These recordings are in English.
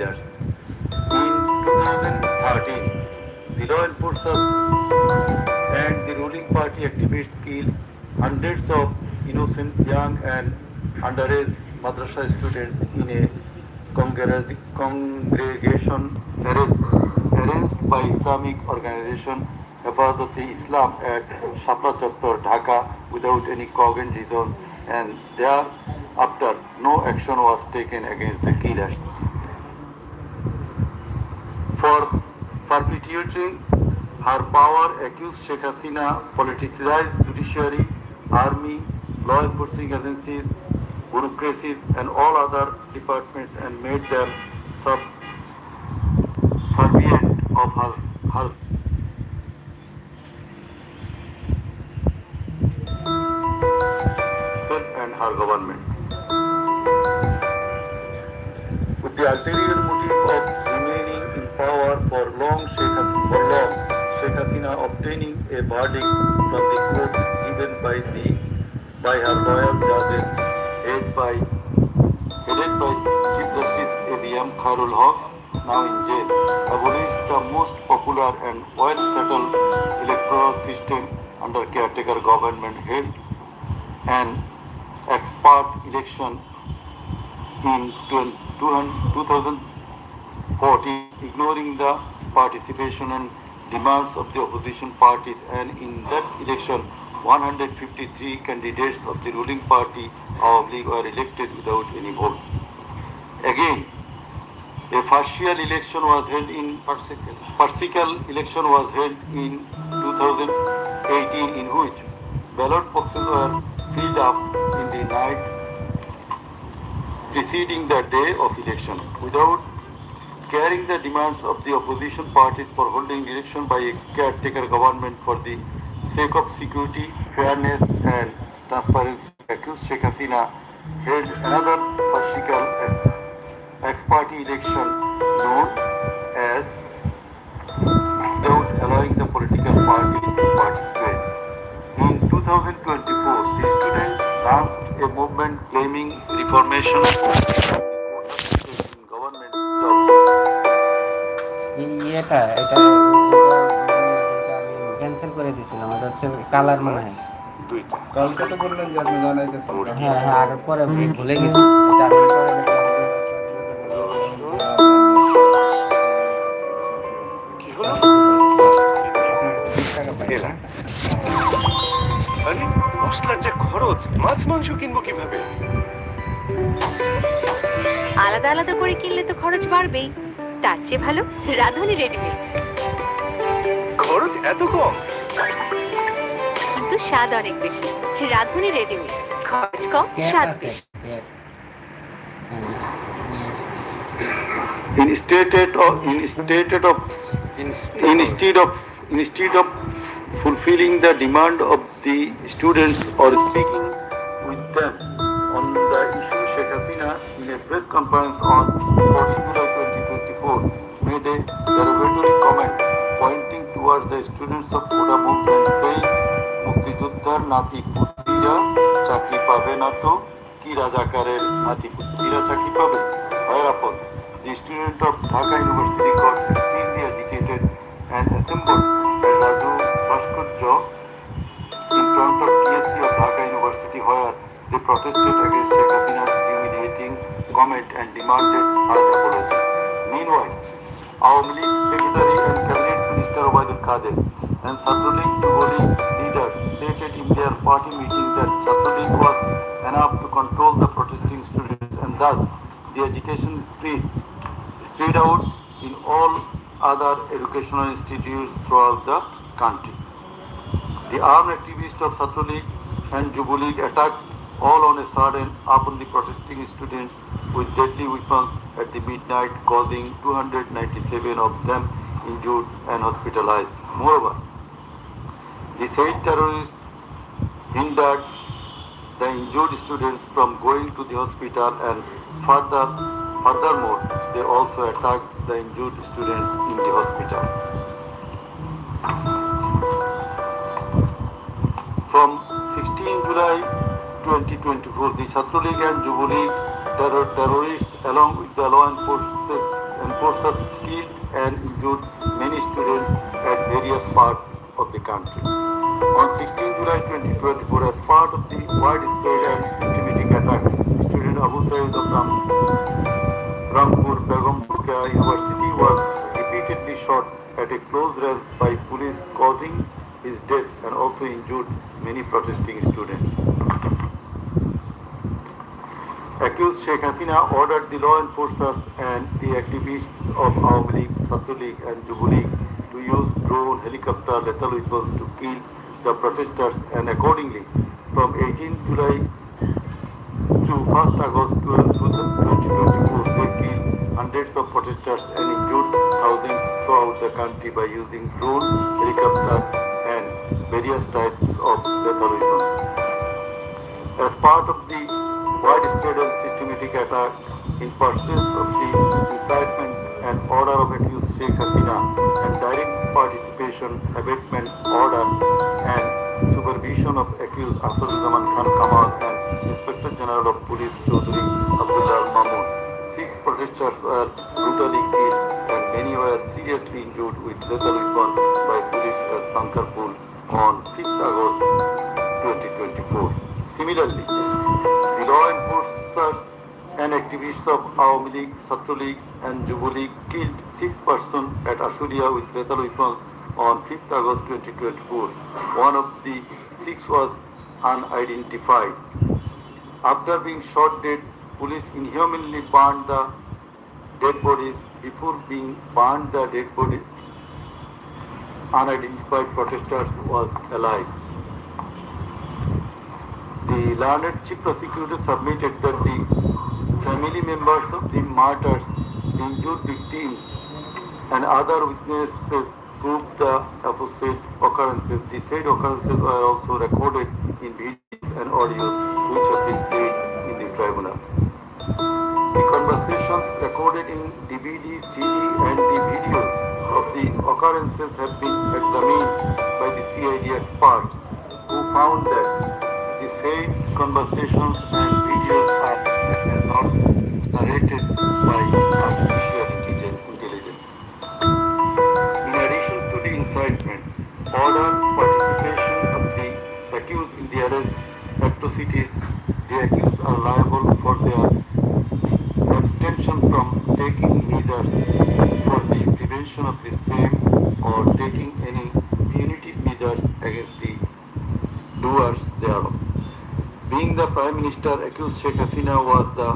leaders. In 2013, the law enforcement and the ruling party activists killed hundreds of innocent young and underage madrasa students in a congregation arranged by Islamic organization Islam at Shapra Chattor, Dhaka without any cogent reason, and thereafter no action was taken against the killers. For perpetuating her power, accused Sheikh Hasina politicized judiciary, army, law enforcing agencies, bureaucracies, and all other departments and made them subservient of her and her government. With the ulterior motive of remaining in power for long, Sheikh Hasina obtaining a verdict from the court given by her loyal judges, headed by Chief Justice A.B.M. Khairul Haq, now in jail, abolished the most popular and well-settled electoral system under caretaker government, held an expert election in 2014, ignoring the participation and demands of the opposition parties, and in that election 153 candidates of the ruling party Awami League were elected without any vote. Again, a partial election was held in 2018, in which ballot boxes were filled up in the night preceding the day of election, without carrying the demands of the opposition parties for holding election by a caretaker government for the sake of security, fairness and transparency. Accused Sheikh Hasina held another partial ex-party election known as without allowing the political party to participate. In 2024, the students launched a movement claiming reformation in government jobs. এটা cancel করে দিয়েছিলাম, এটা হচ্ছে colour মনে হয়। কালকে তো বললেন যে আপনি জানাইতেছেন। হ্যাঁ হ্যাঁ, আর পরে ভুলে গেছি। এটা আমি পরে দেখলাম কি হলো? আরে মশলার যে খরচ, মাছ মাংস কিনবো কিভাবে? আলাদা আলাদা করে কিনলে তো খরচ বাড়বেই, তার চেয়ে ভালো রাঁধুনি রেডিমিক্স। খরচ এত কম কিন্তু স্বাদ অনেক বেশি। রাঁধুনি রেডিমিক্স, খরচ কম, স্বাদ বেশি। Instead of fulfilling the demand of the students or speaking with them on the issue, Sheikh Hasina, in a press conference on 14 July 2024, made a derogatory comment pointing towards the students of Koda movement, saying, "Muktijuddhar nati putrira chakri pabe na to ki rajakarer nati putrira chakri pabe." Whereupon, the students of Dhaka University got extremely agitated and assembled at Raju Bhaskujya in front of TSC of Dhaka University, where they protested against Sheikh Hasina's humiliating comment and demanded her apology. Meanwhile, Awami League Secretary and Cabinet Minister Obaidul Qadir and Chhatra League Yuvali leaders stated in their party meeting that Chhatra League was enough to control the protesting students, and thus the agitation spread out in all other educational institutes throughout the country. The armed activists of Chhatra League and Yuva League attacked all on a sudden upon the protesting students with deadly weapons at the midnight, causing 297 of them injured and hospitalized. Moreover, the said terrorists hindered the injured students from going to the hospital, and furthermore, they also attacked the injured students in the hospital. From 16 July 2024, the Chhatra League and Yuva League terrorists, along with the law forces killed and injured many students at various parts of the country. On 16 July 2024, as part of the widespread and systematic attack, student Abu Sayyid of Rampur Begum Ruqayya University was repeatedly shot at a close range by police, causing his death and also injured many protesting students. Accused Sheikh Hasina ordered the law enforcers and the activists of Awami League, Sattu League and Jubu League to use drone, helicopter, lethal weapons to kill the protesters, and accordingly, from 18 July to 1st August 2024, they killed hundreds of protesters and injured thousands throughout the country by using drone, helicopter and various types of lethal weapons. As part of the widespread and systematic attack in pursuance of the incitement and order of accused Sheikh Hasina and direct participation, abatement order and supervision of accused Asaduzzzaman Khan Kamal and Inspector General of Police Chaudhry Abdullah Mamun, 6 protesters were brutally killed and many were seriously injured with lethal weapons by police at Sankarpur on 6th August 2024. Similarly, the law enforcers and activists of Awami League, Sattu League and Jubu League killed 6 persons at Ashulia with lethal weapons on 5th August 2024. One of the 6 was unidentified. After being shot dead, police inhumanly burned the dead bodies. Before being burned, the dead bodies, unidentified protesters was alive. The learned chief prosecutor submitted that the family members of the martyrs, the injured victims, and other witnesses proved the opposite occurrences. The said occurrences were also recorded in videos and audios which have been played in the tribunal. The conversations recorded in DVD, CD, and the videos of the occurrences have been examined by the CID experts who found that the said conversations and videos are not narrated by artificial intelligence. In addition to the incitement, order participation of the accused in the alleged atrocities, the accused are liable for their abstention from taking measures for the prevention of the same or taking any punitive measures against the doers thereof. Being the Prime Minister, accused Sheikh Hasina was the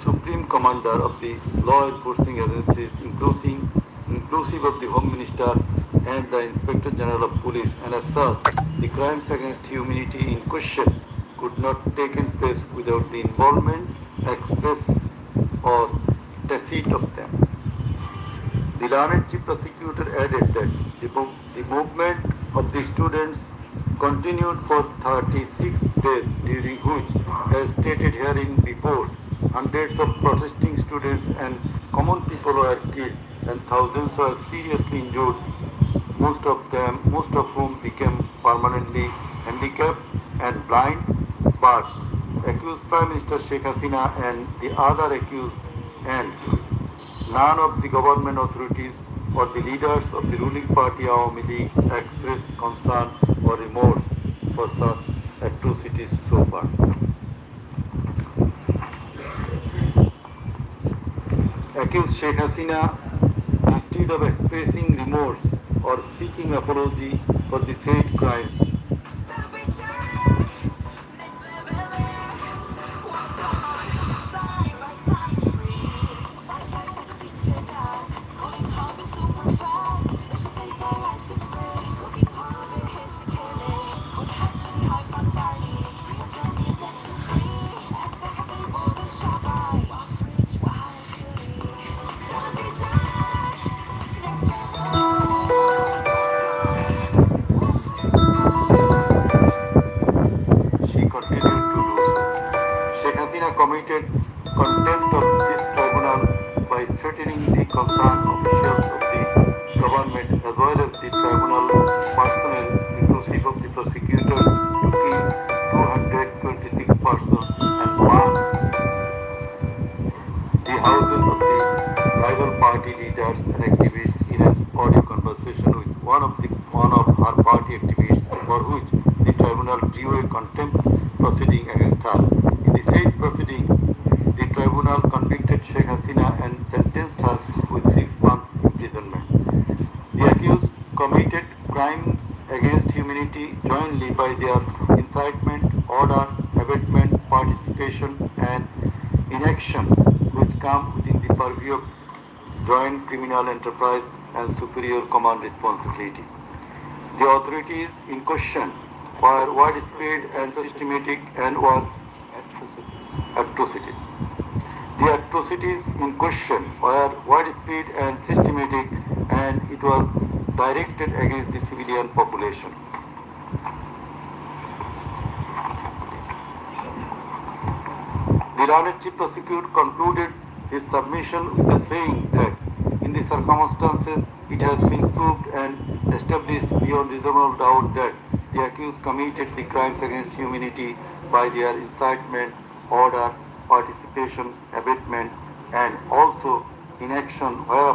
Supreme Commander of the law enforcing agencies, inclusive of the Home Minister and the Inspector General of Police, and as such, the crimes against humanity in question could not take place without the involvement, express or tacit of them. The learned chief prosecutor added that the movement of the students continued for 36 days, during which, as stated herein before, hundreds of protesting students and common people were killed and thousands were seriously injured, most of whom became permanently handicapped and blind, but accused Prime Minister Sheikh Hasina and the other accused and none of the government authorities or the leaders of the ruling party Awami League expressed concern or remorse for such atrocities so far. Accused Sheikh Hasina, instead of expressing remorse or seeking apology for the said crimes, committed contempt of this tribunal by threatening the concerned officials of the government as well as the tribunal personnel, inclusive of the prosecutors, to kill 226 persons and burn the houses of the rival party leaders and activists in an audio conversation with one of her party activists, for which the tribunal drew a contempt proceeding against her. In the said proceeding, the tribunal convicted Sheikh Hasina and sentenced her with 6 months imprisonment. The accused committed crimes against humanity jointly by their incitement, order, abatement, participation, and inaction, which come within the purview of joint criminal enterprise and superior command responsibility. The authorities in question were widespread and systematic and were atrocities. The atrocities in question were widespread and systematic, and it was directed against the civilian population. The learned chief prosecutor concluded his submission with the saying that in the circumstances it has been proved and established beyond reasonable doubt that the accused committed the crimes against humanity by their incitement, order, participation, abatement, and also inaction whereof